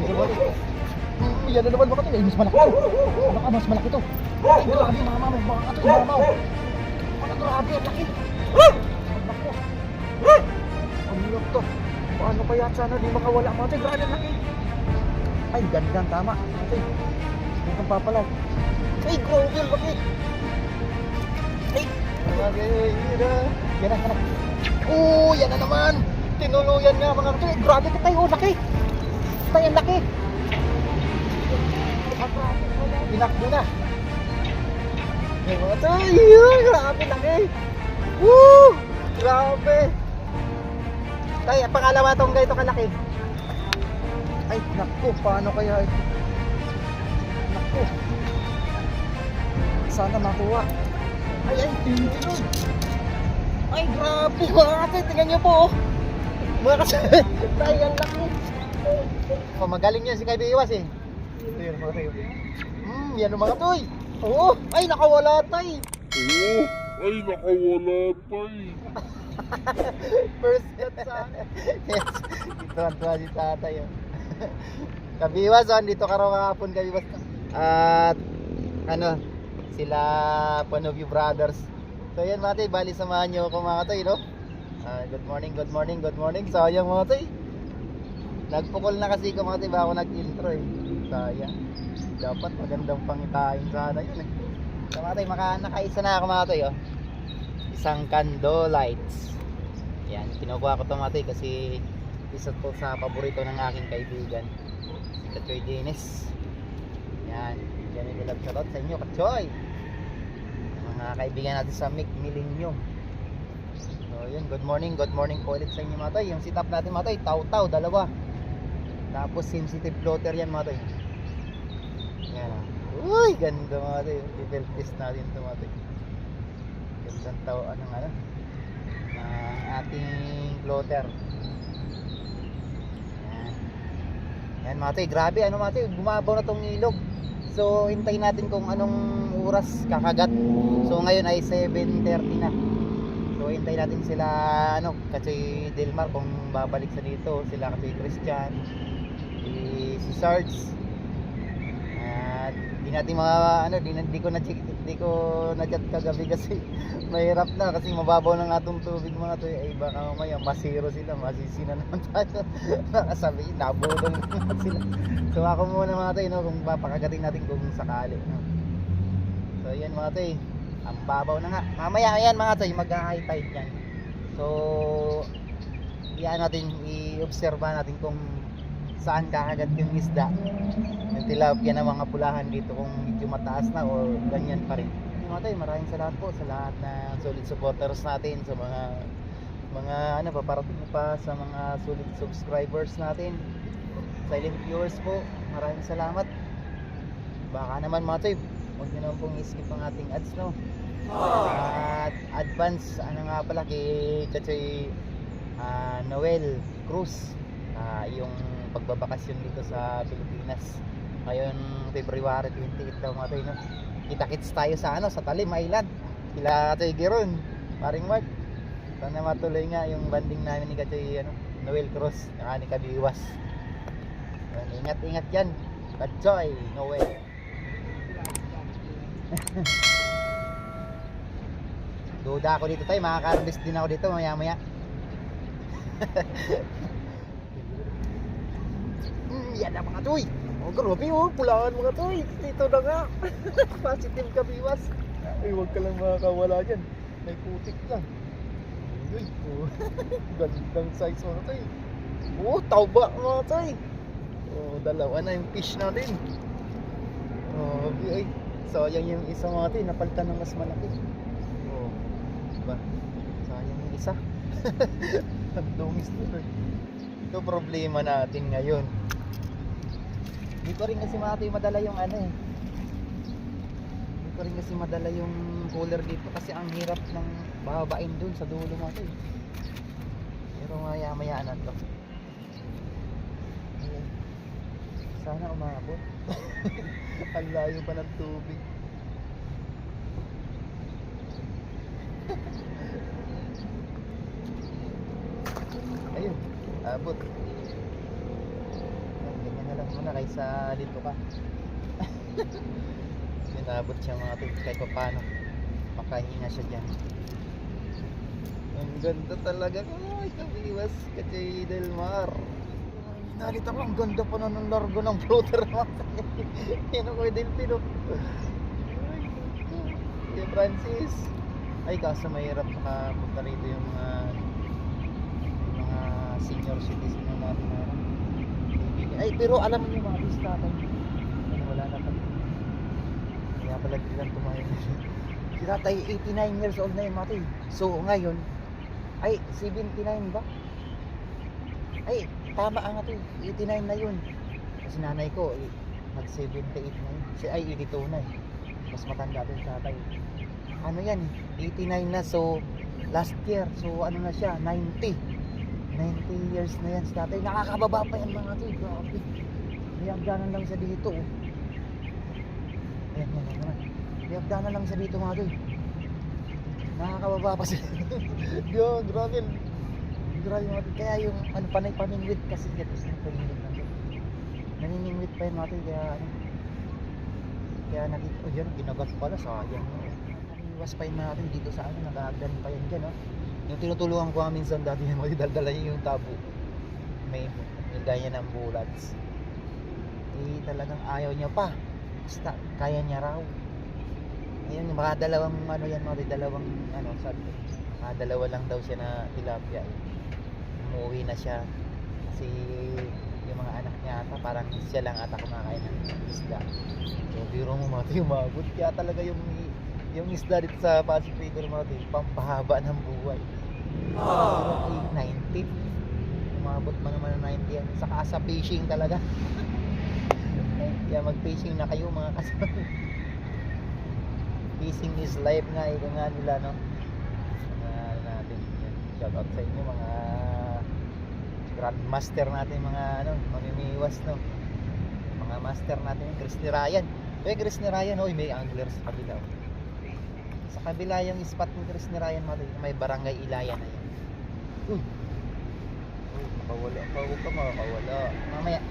Yan na naman mga katoy. Ay, mas malaki to. Baka mas malaki to. Ay, grabe mga katoy. Ano, grabe, ang laki. Naku. Ang laki to. Paano kaya sana di makawala mga katoy? Grabe, ang laki. Ay, gandang tama. Katoy. Huwag kang papalaw. Ay, grabe, ang laki. Ay, yan na. Yan na naman. Tinuluyan nga mga katoy. Grabe ka tayo, laki. Tayo, ang laki. Tinakbo na. Ay, mga katoy. Grabe, laki. Woo! Grabe. Tayo, pangalawa tong ganito kalaki. Ay, naku, paano kaya? Naku. Sana makuha. Ay, tinulog. Ay, grabe mga katoy. Tingnan nyo po. Mga katoy. Tayo, ang laki. Magaling yan si Kay Biwas eh. Ito yun mga katoy. Yan mga katoy. Oo. Ay, nakawala tay. Oo, ay nakawala tay. First cut sa akin. Yes. Ito ang tuwa si tatay. Kabiwas, dito ka raw kahapon Kabiwas. At ano, sila Panovio Brothers. So yan mga tay, bali samahan nyo ako mga tay, no? Good morning. Sayang mga tay. Nagpukol na kasi ko mga tay, baka ako nag-intro eh. Sayang. Dapat magandang pangitain sana yun eh. So mga tay, nakaisa na ako mga tay, oh. Isang candle lights. Yan, kinukuha ko ito mga tay kasi isa to sa paborito ng aking kaibigan, si Kachoy Dennis. Yan, yan yung nilab shoutout sa inyo Kachoy, mga kaibigan natin sa Mic Millennium. So yun, good morning po ulit sa inyo mga tay. Yung setup natin mga tay, taw-taw, dalawa. Tapos sensitive floater yan mga tay. Yan, uy, ganda mga tay. Level test natin ito mga tay. Gandang taw, ng ating floater. Yan mga tay, grabe mga tay, bumabaw na tong ilog. So hintayin natin kung anong oras kakagat. So ngayon ay 7:30 na. So hintayin natin sila kasi Delmar kung babalik sa dito, sila kasi Christian, si Sarge. At di ko na chat kagabi kasi mahirap na kasi mababaw na nga itong tubig mga to. Ay baka mamaya masiro sila, masisina naman tayo. Nakasabi, nabudol naman sila. So ako muna mga tay, kung papakagating natin kung sakali, no? So yan mga tay, ang babaw na nga. Mamaya yan mga tay, mag-high tide yan. So i-obserba natin kung saan kakagat yung isda. Yung tilapia na mga pulahan dito kung medyo mataas na o ganyan pa rin. Mga tay, maraming salamat po sa lahat ng solid supporters natin, sa mga paparating pa sa mga solid subscribers natin, silent viewers po, maraming salamat. Baka naman mga tay, huwag nyo naman pong i-skip ang ating ads, no? At advance nga pala kay Kachoy Noel Cruz, yung pagbabakasyon dito sa Pilipinas ngayon February 28 daw mga tay, no? Kita-kits tayo sa sa Talim Island, sila Kachoy Giron, paring Mark. Sana matuloy nga yung banding namin ni Kachoy Noel Cruz at ni Kabiwas. Ingat yan Kachoy Noel. Duda ako dito tayo, makaka-harvest din ako dito maya. Yan na mga toy. Grabe pulaan mga toy. Ito na nga. Positive Kabiwas. Ay, huwag ka lang makakawala dyan. May putik lang. Uy, gandang size mga toy. Tauba mga toy. Dalawa na yung fish natin. Ay, sayang yung isa mga toy, napalitan ng mas malaki. Diba? Sayang yung isa. Ang dungis nito. Ito problema natin ngayon. Hindi ko rin kasi madala yung Hindi ko rin kasi madala yung cooler dito kasi ang hirap ng babain dun sa dulo natin. Pero maya na to. Sana umabot. Ang layo pa ng tubig. Ayun, abot. Ganyan na lang mga na kaysa dito ka. Inabot siya mga to kahit pa paano. Makahinga siya dyan. Ang ganda talaga. Ay, kabiwas Kachay Del Mar. Nalit ako, ang ganda pa na ng largo ng floater. Yan ako din pino. Kuya Francis. Ay, kaso mahirap makapunta rito yung mga senior citizen na natin na ay, pero alam mo yung mga pista tayo. Wala na pa. Kaya pala bilang tumayo. Si tatay, 89 years old na yun, Mati. So, ngayon, ay, 79 ba? Ay, tama nga to, 89 na yun. Kasi nanay ko, mag-78 na yun. Ay, 82 na eh. Mas matanda din tatay. Ano yan, 89 na, so, last year, so, ano na siya, 90 years na yan si tatay. Nakakababa pa yan mga to. Grabe. May hagdanan lang sa dito. Oh. Ayan. May hagdanan lang sa dito mga to. Nakakababa pa sila. Yun, grabe. Grabe mga to. Kaya yung panay-paningwit kasi dito. Naniningwit pa yun mga to. Kaya nakita. Oh yan, ginagat pala. Sayang. Naiwas pa yun mga to. Dito sa nag-aagdan pa yan dyan. Oh. Yung tinutulungan ko minsan dati yung magdadala niya yung tabo. May ganyan ng bullets. Eh talagang ayaw niya pa. Basta kaya niya raw. Ayun, mga dalawang dalawang sabi ko. Dalawa lang daw siya na tilapia. Umuwi na siya. Kasi yung mga anak niya ata, parang siya lang ata kumakain ng isda. So biro mo mga yung umabot. Kaya talaga yung isda dito sa Pacific mga ito, pampahaba ng buhay. 90. Umabot man naman ng 90 yan. Saka sa fishing talaga. Kaya mag-fishing na kayo mga kasama. Fishing is life nga, ito nga nila, no? Natin, shout out sa inyo mga grandmaster natin, mga mamimiwas, no? Mga master natin, yung Chris ni Ryan. Chris ni Ryan, may angler sa kabila. Sa kabila yung spot ni Chris ni Ryan, may barangay Ilaya na yan. Makawala pa, huwag ka makakawala. Mamaya,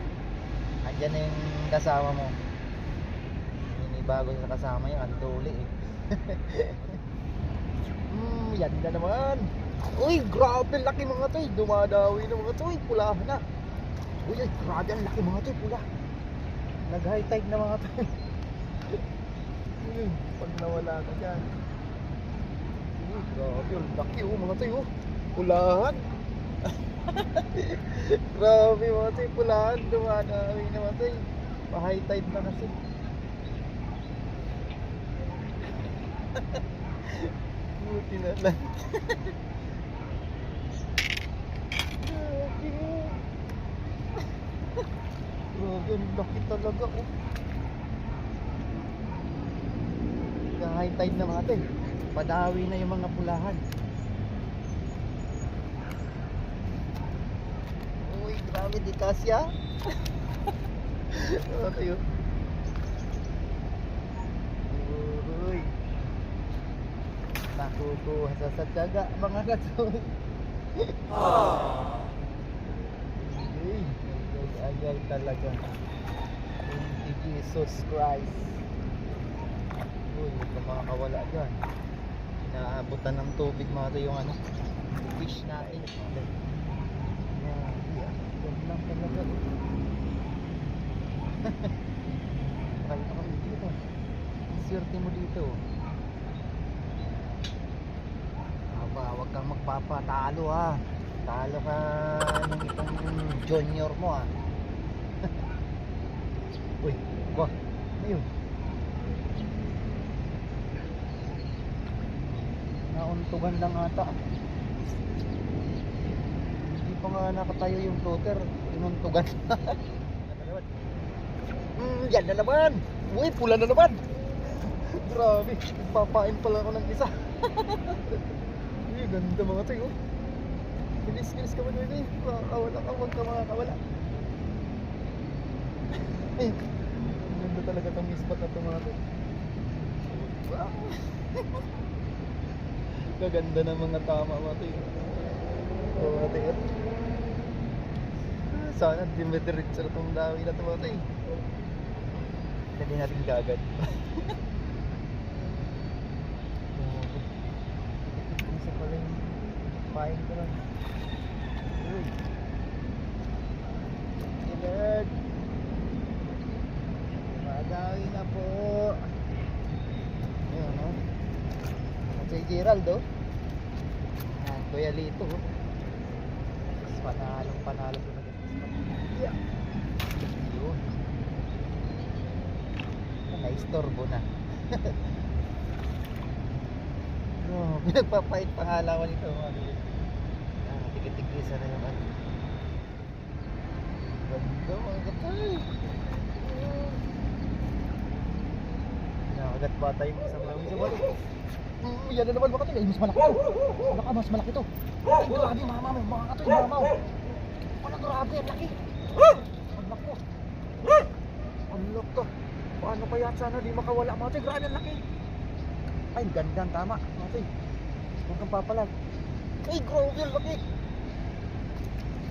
andyan na yung kasama mo. Bago sa kasama yung antuli eh. Yan na naman. Uy, grabe laki mga to. Dumadawi na mga to. Uy, pulahan na. Uy, grabe ang laki mga to. Pula. Nag high tide na mga to. Pag nawala ka dyan. Uy, grabe ang laki mga to. Pulahan. Grabe mga to. Pulahan. Dumadawi na mga to. Pa high tide na kasi. Buti na lang. Grabe, ang laki talaga oh. High tide na mga to eh. Padawi na yung mga pulahan. Uy, grabe di kasya. Ano tayo? Uy. Nakukuha sa satyaga mga katsoy. Ay talaga. Thank you Jesus Christ. Uy, huwag ka makakawala dyan. Inaabutan ng tubig mga ito yung fish natin. Yan lang talaga. Kahit ako dito. Ang swerte mo dito. Huwag kang magpapatalo ha. Talo ka ng itong junior mo ha. Uy, ba? Ano yun? Nauntugan lang ata. Hindi pa nga nakatayo yung floater. Inuntugan. Yan na naman. Uy, pula na naman. Grabe, papain pala ako ng isa. Uy, ganda mga tayo. Bilis ka man doon eh. Makakawala ka, huwag ka makakawala. Ay, ganda talaga itong spot na ito mga tayo. Wow. Gaganda ng mga tama mga tayo. Oo mga tayo. Sana dumidiretso na itong dami na ito mga tayo. Hindi natin gagad. Isa pala yung pain ko lang. Uy. Gilad. Madami na po. Ayun o. Si Gerald o. Ayan, Kuya Lito o. Panalong panalo ko na ganito. Yeah. Yun. Naistorbo na. No, pinagpapait pangalawan nito mga kapatid. Tigit-tigisa na yung ano. Ganda mga kapatid. Nakagat pa tayo isang lawin sa bali. Yan na naman mga kapatid. Ay, mas malaki to. Baka mas malaki to. Ay, grabe mama mo. Mga kapatid, mama mo. Wala, grabe. Ang laki. Ang laki. Ang laki. Paano kaya sana di makawala mga kapatid? Grabe ang laki. Ay, gandang tama mga kapatid. Huwag kang papalag. Ay, grabe ang laki.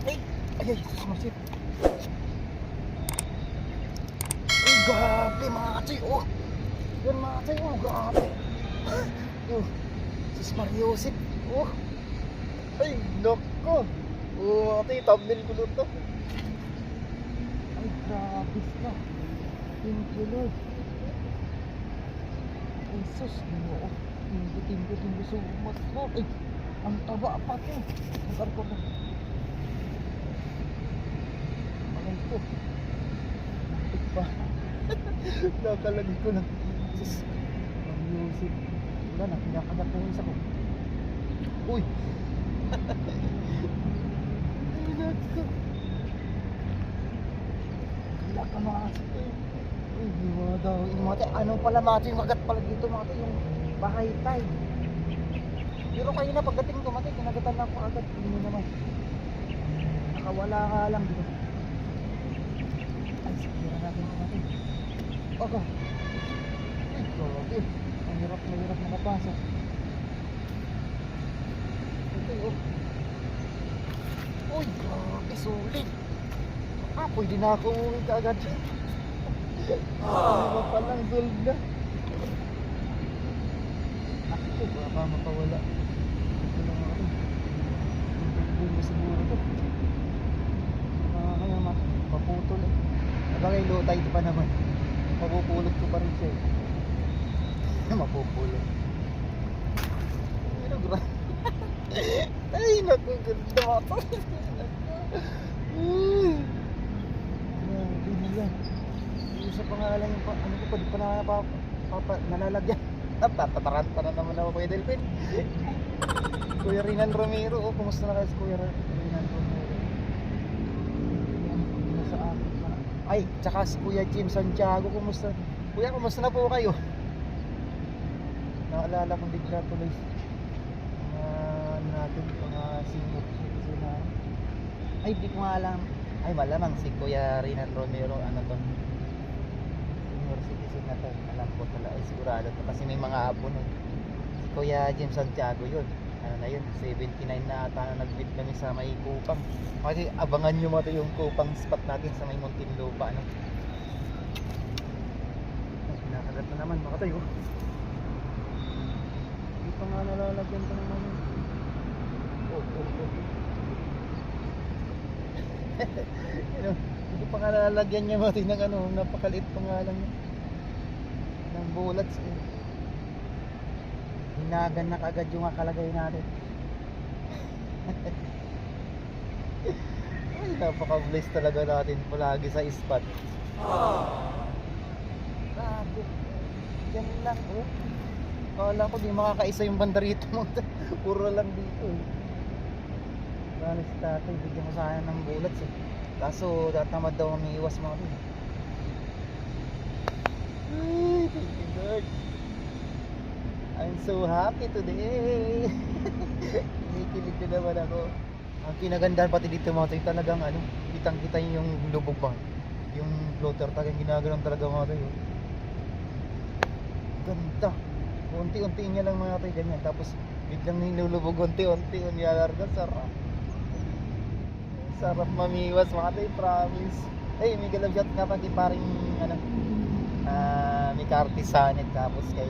Ay, ay, sumasip. Ay, grabe mga kapatid. Oh, yan mga kapatid. Oh, grabe. Oh, sis Mariosip. Oh, ay, nako. Oh, ate, thumbnail ko doon to. Ay, grabe ka. Thank you, Lord. Ay, sus, no. Tingko so much, Lord. Ay, ang taba pa to. Ang karko na. Alam ko. Matik pa. Nakalagay ko lang. Sus, Mariosip. Wala na, pinakagat na yung isa ko. Uy! Ay, nako. Wala ka mga kasi. Uy, mga daw. Mga tayo, ano pala mga tayo, magat pala dito mga tayo, yung bahay tayo. Pero kayo na pagdating ko mga tayo, kinagatan na ako agad. Hindi naman. Nakawala ka lang dito. Ay, sakira natin mga tayo. Baka. Ay, grabe. Ang hirap nakapasok. Ito yun. Uy, grabe, sulit. Ah, pwede na ako umuwi kaagad. Ano ba palang gold na? Ako, baka mapawala. Ito lang ako. Hindi mo siguro ito. Kaya maputol eh. Nagkakay low tide pa naman. Mapupulot ko pa rin siya eh. Mapupulot. Pero grabe. Ay, naku, ganda mo ito. Grabe na yan. Yung sa pangalan yung ano ko, pwede pa na nalalagyan. Tatataran pa na naman ako Kuya Delphin. Kuya Rinan Romero. Oh, kumusta na kayo si Kuya Rinan Romero? Yan, nasa akin pa. Ay, tsaka si Kuya Jim Santiago. Kumusta? Kuya, kumusta na po kayo? Naalala ko bigla tuloy natin mga senior citizen na. Ay, di ko nga alam. Ay, malamang si Kuya Rinan Romero, ano to, senior citizen na to. Alam ko talaga, ay sigurado to kasi may mga apo nun. Si Kuya James Santiago yun, ano na yun, 79 na ata na nag-bid kami sa may Kupang. Kasi abangan nyo mo to yung Kupang spot natin sa may Muntinlupa, ano. Nakagat na naman mga tayo. Hindi pa nga nalalagyan ko naman yun. Oh. Hindi pa nga nalalagyan niya mati ng ano, napakaliit pa nga lang ng bullets eh. Hinagan na kagad yung akalagay natin. Ay, napaka-bless talaga natin palagi sa spot. Grabe. Diyan lang oh. Kala ko di makakaisa yung banda rito mo. Puro lang dito eh. Bali si tatay, bigyan ko sana ng bullets eh. Kaso tatamad daw umiiwas mga ito. Ay, thank you Lord. I'm so happy today. Kinikilig na naman ako. Ang kinagandahan pati dito mga tayo, talagang ano, kitang-kita yung lubog ba? Yung floater talagang ginagalang talaga mga tayo. Ganda. Unti-untiin niya lang mga tayo ganyan. Tapos biglang nilulubog unti-unti. Unyalarga, sarap. Sarap mamiwas mga tay, promise. Ay, may galab shot nga pag paring ano, may Cartisanet tapos kay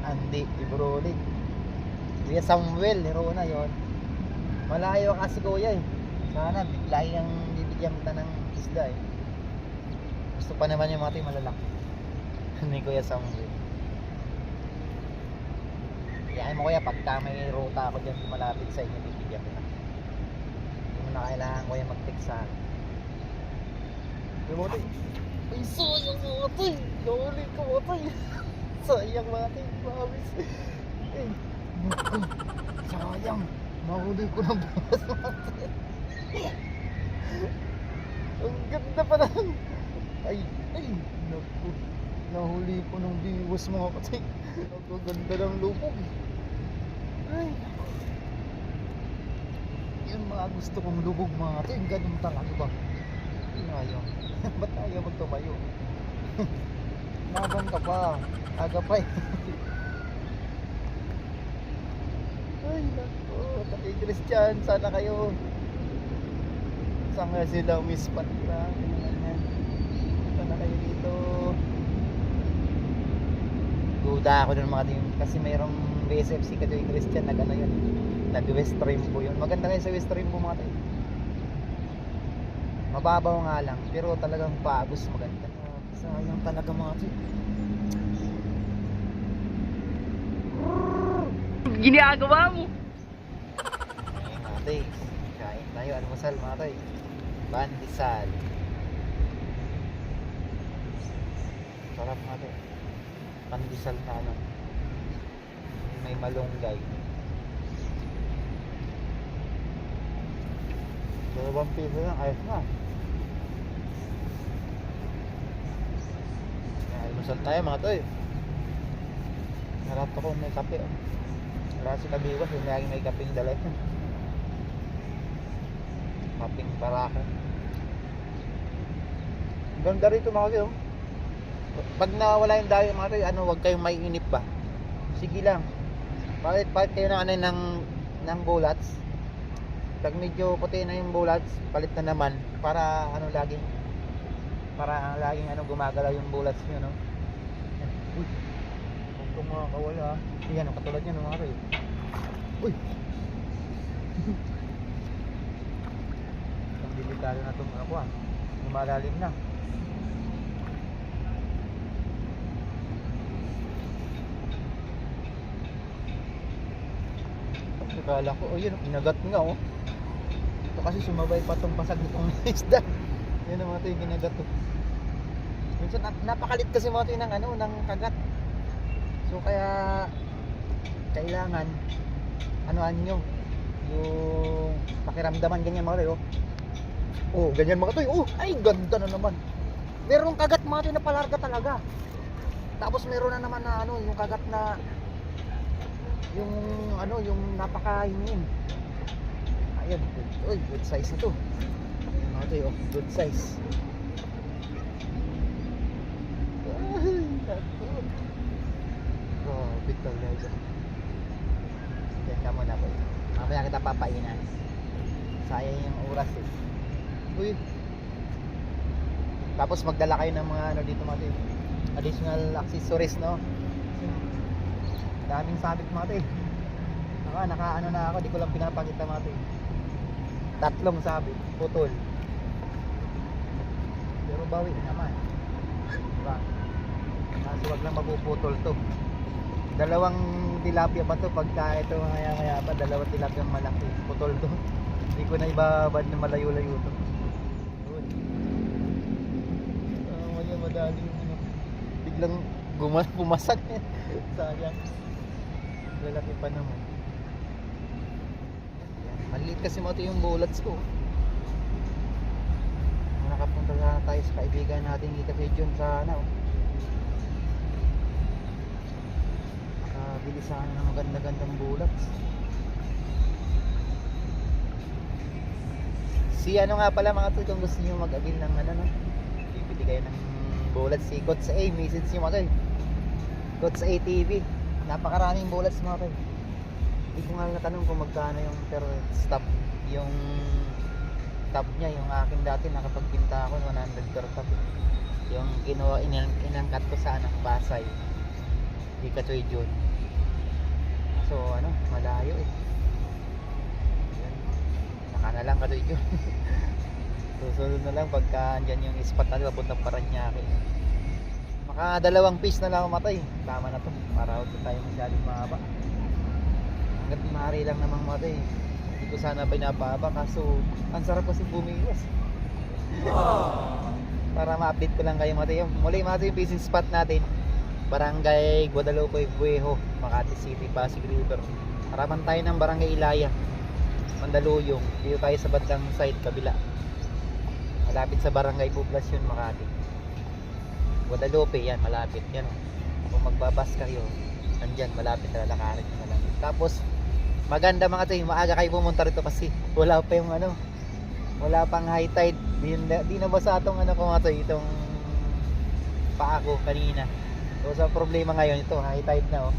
Andy Ibroli. Kuya Samuel, laro na yon. Malayo kasi kuya eh. Sana bigla yung bibigyan kita ng isda eh. Gusto pa naman yung mga tayo malalaki. Ni Kuya Samuel. Iyain mo kuya, pagka may ruta ako dyan malapit sa inyo, bibigyan kita. Hindi mo na kailangan kuya mag-text sa akin. Yung mga tayo. Ay, sayang mga tayo. Loli ko mga tayo. Sayang mga tayo, promise. Ay, naku. Sayang. Nahuli ko ng bukas mga tayo. Ang ganda pa lang. Ay, naku. Nahuli ko ng biwas mga kapatid. Ang ganda ng lubog. Ay, naku. Yung mga gusto kong lubog mga kapatid, ganun talaga ba? Ayaw. Ba't ayaw magtumayo? Laban ka pa. Aga pa eh. Ay, naku. Pati Christian, sana kayo. Saan nga sila umispat na? Sana kayo dito. Duda ako ng mga team. Kasi mayroong BSFC ka doon Christian. Nag ano yun. Nag West Rainbow yun. Maganda kayo sa West Rainbow mga team. Mababaw nga lang. Pero talagang pagos maganda. Sayang talaga mga team. Ginagawa mo. Ay mga tay. Kain tayo. Almusal mga tay. Bandisal. Sarap mga tay. Pandesal na ano. May malunggay. Dalawang piso lang. Ayos na. Almusal tayo mga tay. Harap ako may kape. Oh. Wala si Kabiwas, yung lagi may kaping dala yun. Kaping paraka. Ganda rito mga kayo. Pag nawala yung dayo mga kayo, ano, huwag kayong maiinip ba? Sige lang. Palit kayo ng ano ng bullets. Pag medyo puti na yung bullets, palit na naman para ano laging ano gumagalaw yung bullets nyo, no? Uy. Huwag mga kawala. Yan, katulad yan mga kayo. Uy! Ang delikado na itong ano ko ah. Lumalalim na. Akala ko, oh yun, inagat nga oh. Ito kasi sumabay pa itong pasag nitong isda. Yan ang mga ito yung ginagat to. Minsan napakalit kasi mga ito ng ano, ng kagat. So kaya kailangan anoan nyo yung pakiramdaman ganyan mga tayo. Oh, ganyan mga tayo. Oh, ay ganda na naman. Merong kagat mga tayo na palarga talaga. Tapos meron na naman na ano, yung kagat na yung ano, yung napakahingin. Ayun, good size na to. Mga tayo, oh, good size. Ay, naku. Grabe talaga. Diyan ka muna po. Mamaya kita papainan. Sayang yung oras eh. Uy. Tapos magdala kayo ng mga ano dito mga tayo. Additional accessories, no? Daming sabit mga tayo. Naka ano na ako, di ko lang pinapakita mga tayo. 3 sabit, putol. Pero bawi naman. Diba? Kaso wag lang mapuputol to. 2 tilapia pa to, pagka ito maya pa 2 tilapia malaki, putol to. Hindi ko na ibabad na malayo-layo to. Yun. Maya madali yung ano, biglang pumasak. Sayang. Lalaki pa naman. Maliit kasi mo ito yung bullets ko. Nakapunta na tayo sa kaibigan natin dito kay John sa ano. Bili sana ng maganda-gandang bullets. Si ano nga pala mga tol, kung gusto niyo mag-abil ng ano no, bibili kayo ng bullets si Coach A, message niyo mga tol. Coach A TV. Napakaraming bullets mga tol. Hindi ko nga natanong kung magkano yung per stop yung tab niya. Yung akin dati nakapagpinta ako 100 per tab. Yung inangkat ko sa Pasay. Di Kachoy Jun. So ano, malayo eh. Yan. Saka na lang Kachoy Jun. Susunod na lang pagka andyan yung spot natin papuntang Paranaque. Maka 2 piece na lang matay. Tama na to. Para huwag tayo masyadong mahaba. Hanggat maaari lang namang matay. Hindi ko sana pinapahaba kaso ang sarap kasi bumiwas. Para ma-update ko lang kayo matay. Muli matay yung fishing spot natin. Barangay Guadalupe Buejo, Makati City, Pasig River. Harapan tayo ng Barangay Ilaya, Mandaluyong. Dito tayo sa bandang side kabila. Malapit sa Barangay Poblacion, Makati. Guadalupe, yan, malapit yan. Kung magbabas kayo, nandyan, malapit na lalakarin nyo na lang. Tapos, maganda mga tayo, maaga kayo pumunta rito kasi wala pa yung ano, wala pang high tide. Di na basa itong ano ko mga tayo, itong paa ko kanina. So, sa problema ngayon, ito, high tide na oh.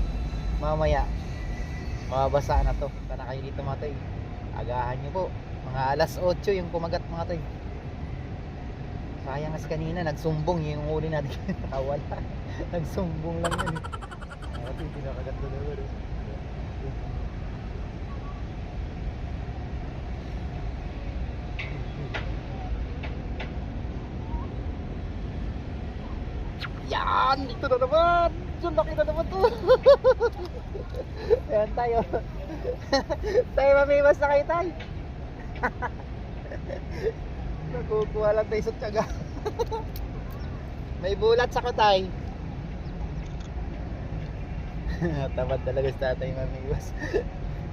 Mamaya, mababasa na to. Punta na kayo dito mga tayo. Agahan nyo po. Mga alas 8 yung kumagat mga tayo. Sayang as kanina, nagsumbong yung huli natin. Nakawala. Nagsumbong lang yun. Ito yung pinakagat ko naman. Yan! Dito na naman! Diyan, laki na naman to! Ayan tayo. Tayo mamiwas na kayo tayo. Nakukuha lang tayo sa tiyaga. May bulat sa katay. Tamad talaga sa tatay mamiwas.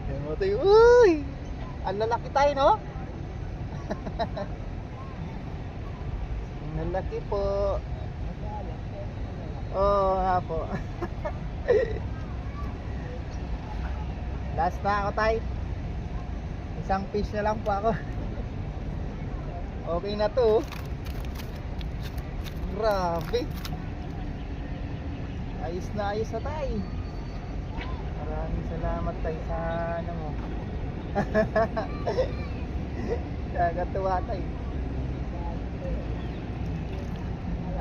Yan mo tayo. Uy! Ang lalaki tayo, no? Ang lalaki po. Oo nga po. Last na ako tayo. Isang fish na lang po ako. Okay na to. Grabe. Ayos na tayo. Maraming salamat tayo sa ano mo. Nakakatuwa tayo.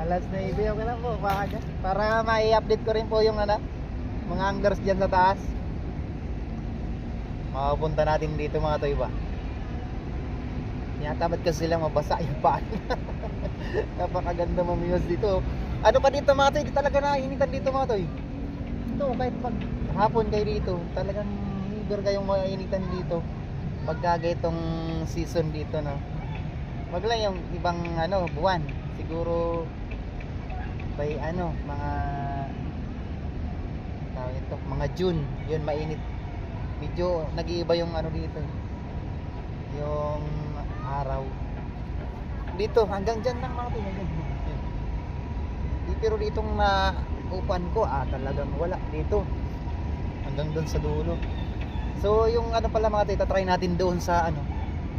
Alas 9, okay lang po. Para mai-update ko rin po yung ano, mga anglers dyan sa taas. Makapunta natin dito mga toy ba. Tinatamad kasi sila mabasa yung paan. Napakaganda mamiwas dito. Ano pa dito mga toy, di talaga nainitan dito mga toy. Ito kahit pag hapon kayo dito, talagang liber kayong mainitan dito. Pagka itong season dito no. Wag lang yung ibang ano, buwan. Siguro by ano, mga June, yun mainit. Medyo nag-iiba yung ano dito. Yung araw. Dito hanggang diyan lang mga tingnan. Pero ditong na upan ko, talagang wala dito. Hanggang doon sa dulo. So yung ano pala mga tita, try natin doon sa ano,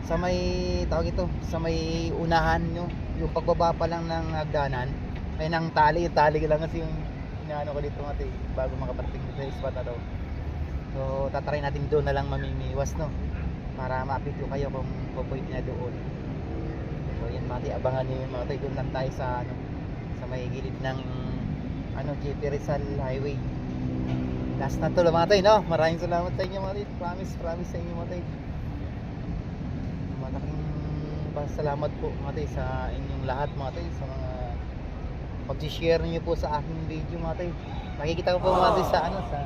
sa may tawag ito, sa may unahan yung pagbaba pa lang ng hagdanan ay ng tali lang kasi yung inaano ko dito mga tita bago makaparating sa spot na daw. So tatry natin doon na lang mamimiwas no, para ma-update ko kayo kung pupunta na doon. So yan mga tita, abangan niyo mga tita, doon lang tayo sa ano, sa may gilid ng ano, JP Rizal Highway. Last na to mga tayo no. Maraming salamat sa inyo mga tayo. Promise sa inyo mga tayo. Malaking pasalamat po mga tayo sa inyong lahat mga tayo, sa mga pag-share niyo po sa aking video mga tayo. Nakikita ko po mga tayo sa ano, sa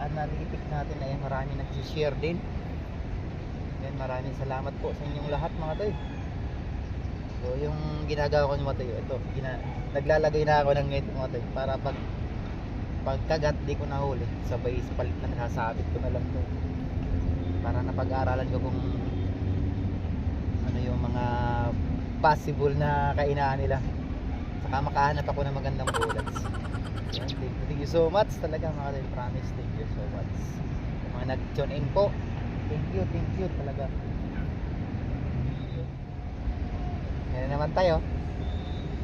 analytics natin ay maraming nag-share din. Then maraming salamat po sa inyong lahat mga tayo. So yung ginagawa ko mga tayo, ito naglalagay na ako ng net mga tayo para pagkagat di ko nahuli, sabay sa palit na nasasabit ko na lang to para napag-aaralan ko kung ano yung mga possible na kainaan nila, saka makahanap ako ng magandang bullets. Thank you so much talaga mga tayo, promise, thank you so much yung mga nag-tune in po, thank you talaga. Yan naman tayo,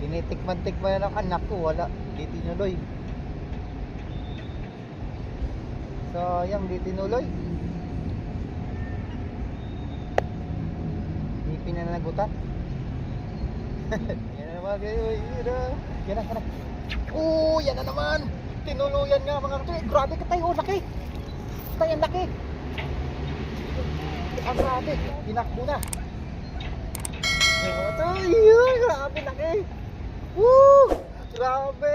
tinitikman na ng anak ko, wala, di tinuloy. So, yung di tinuloy. DP pinanagutan. Yan na naman kayo. Yan na. Yan na naman. Tinuluyan nga mga katoy. Grabe ka tayo. Laki. Tayo ang laki. Ang grabe. Tinakbo na. Yan mga katoy. Grabe laki. Woo! Grabe.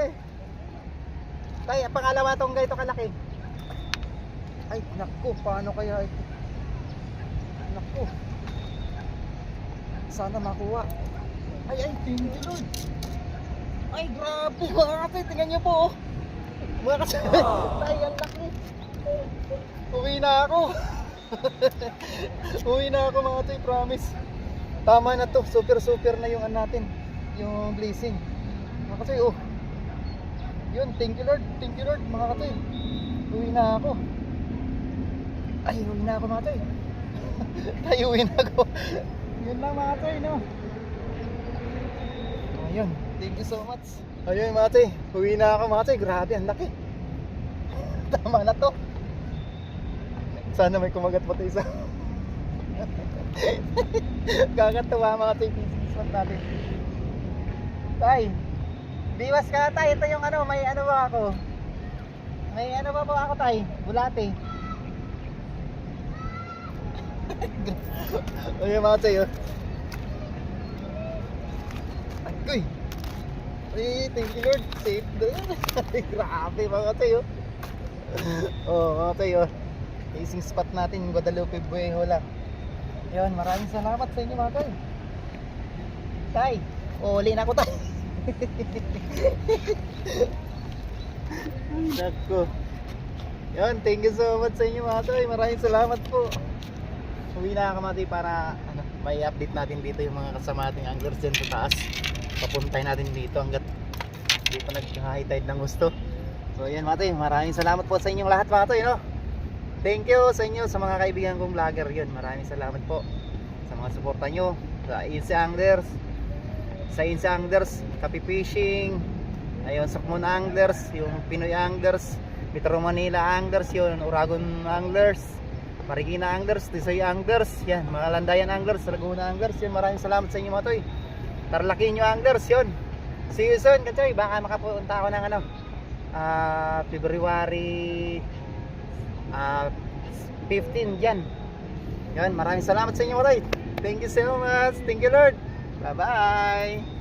Tay, pangalawa tong ganito kalaki. Ay, naku, paano kaya ito? Naku. Sana makuha. Ay, thank you Lord. Ay, grabe mga kasi, tingnan niyo po. Oh. Mga kasi, tay, ang laki. Uwi na ako. Uwi na ako mga tay, promise. Tama na to, super na yung natin. Yung blessing. Mga kasi, oh. Yun, thank you Lord mga katoy. Uwi na ako. Ay, uwi na ako mga katoy. Tayo, uwi na ako. Yun lang mga katoy, no? Ayun, thank you so much. Ayun mga katoy, uwi na ako mga katoy. Grabe, ang laki. Tama na to. Sana may kumagat pa ito isa. Kakatawa mga katoy, pieces natin. Tay, biwas ka tay, ito yung ano, may ano ba ako? May ano ba ako tay? Bulate. Ayun mga tay oh. Ay, ay, thank you Lord, safe doon. Grabe mga tay oh. Oh mga tay oh. Facing spot natin, Guadalupe Buejo lang. Ayun, maraming salamat sa inyo mga tay. Tay, uli na ako tay. Ay, nako. Yan, thank you so much sa inyo mga toy. Maraming salamat po. Uwi na ako mga toy para may update natin dito yung mga kasama nating anglers dyan sa taas. Papuntay natin dito hanggat hindi pa nag-high tide ng gusto. So yan mga toy, maraming salamat po sa inyong lahat mga toy, no? Thank you sa inyo, sa mga kaibigan kong vlogger yun. Maraming salamat po sa mga suporta nyo sa Easy Anglers, sa Insa Anglers, Kapi Fishing, ayun, Sakmon Anglers, yung Pinoy Anglers, Metro Manila Anglers, yun, Uragon Anglers, Marikina Anglers, Tisoy Anglers, yan, mga Landayan Anglers, Laguna Anglers, yun, maraming salamat sa inyo mga toy. Tarlaqueño Anglers, yun. See you soon, katoy, baka makapunta ako ng ano, February 15 dyan. Yan, maraming salamat sa inyo mga toy. Thank you so much, thank you Lord. Bye-bye!